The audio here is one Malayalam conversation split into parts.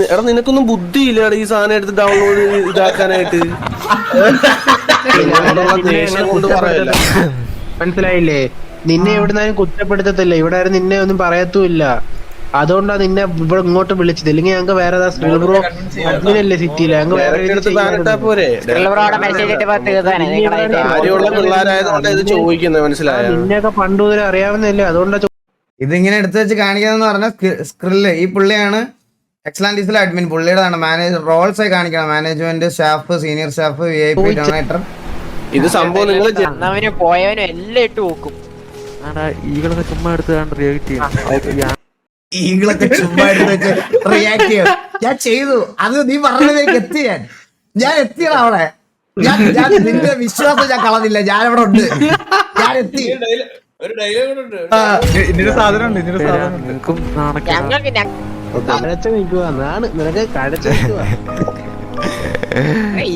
എടാ നിനക്കൊന്നും ബുദ്ധിയില്ലടാ ഈ സാധനം എടുത്ത് ഡൗൺലോഡ് ഇതാക്കാനായിട്ട്. മനസ്സിലായില്ലേ? നിന്നെ എവിടുന്നാലും കുറ്റപ്പെടുത്തത്തില്ല, ഇവിടെ ആരും നിന്നെ ഒന്നും പറയത്തുമില്ല. അതുകൊണ്ടാ നിന്നെ ഇവിടെ ഇങ്ങോട്ട് വിളിച്ചത്. ഇല്ലെങ്കിൽ ഞങ്ങൾക്ക് വേറെ ബ്രോ അഡ്മിനല്ലേ സിറ്റിയില്, ഞങ്ങൾക്ക് വേറെ നിന്നെയൊക്കെ പണ്ട് മുതലേ അറിയാവുന്നല്ലേ, അതുകൊണ്ടാ. ഇതിങ്ങനെ എടുത്തു വെച്ച് കാണിക്കാന്ന് പറഞ്ഞ സ്ക്രില്ല് ഈ പുള്ളിയാണ് എക്സലാൻഡീസിലെ അഡ്മിൻ. പുള്ളിയുടെതാണ് മാനേജർ റോൾസ് ആയി കാണിക്കണം. Management staff, senior staff, VIP donator. ഇത് സംഭവം നിങ്ങൾ പോയവനും എല്ലാം ഇട്ട് നോക്കും. ഈകളൊക്കെ ചുമ്മാ എടുത്ത് റിയാക്ട് ചെയ്യും. ഈകളൊക്കെ ചുമ്മാ എടുത്ത് വെച്ച് റിയാക്ട് ചെയ്യും. ഞാൻ ചെയ്തു അത്, നീ പറഞ്ഞതിലേക്ക് എത്തി. ഞാൻ എത്തിയടാ അവിടെ. ഞാൻ നിന്റെ വിശ്വാസം ഞാൻ കളഞ്ഞില്ല. ഞാൻ അവിടെ ഉണ്ട്, ഞാൻ എത്തി. നിനക്കും ഞങ്ങൾക്ക്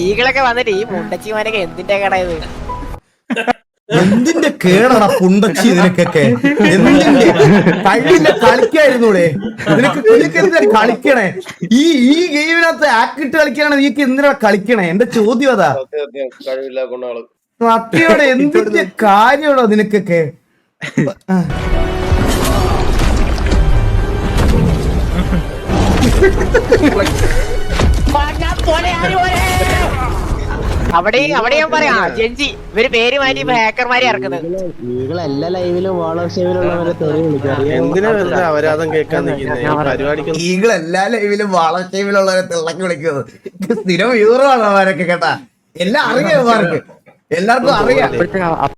ഈകളൊക്കെ വന്നിട്ട് ഈ മുണ്ടച്ചിമാരൊക്കെ എന്തിന്റെ കടയത്? എന്തിന്റെ കേടാ പുണ്ടച്ചി നിനക്കൊക്കെ? എന്തിന്റെ കഴിവില്ല കളിക്കായിരുന്നൂടെ നിനക്ക്? എന്തിനാ കളിക്കണേ? ഈ ഗെയിമിനകത്ത് ആക്ടിട്ട് കളിക്കാണ് നീക്ക് എന്തിനാ കളിക്കണേ? എന്റെ ചോദ്യം അതാ. സത്യോടെ എന്തിന്റെ കാര്യമാണോ നിനക്കൊക്കെ? അവിടെ ഞാൻ പറയാം, ജെൻജി ഇവര് പേര് മാറ്റി ഹാക്കർമാരെ ഇറക്കുന്നത്. എല്ലാ ലൈവിലും വാളർഷേവിലുള്ളവരെ തെറി വിളിക്കാം. എന്തിനാ വെറുതെ അപരാധം കേൾക്കാൻ പരിപാടിക്ക്? ഈകൾ എല്ലാ ലൈവിലും വാളർഷേവിലുള്ളവരെ തിളക്കി വിളിക്കുന്നത് സ്ഥിരം വ്യൂറാണ് അവരൊക്കെ കേട്ടാ. എല്ലാം അറിയാം, എല്ലാവർക്കും അറിയാം.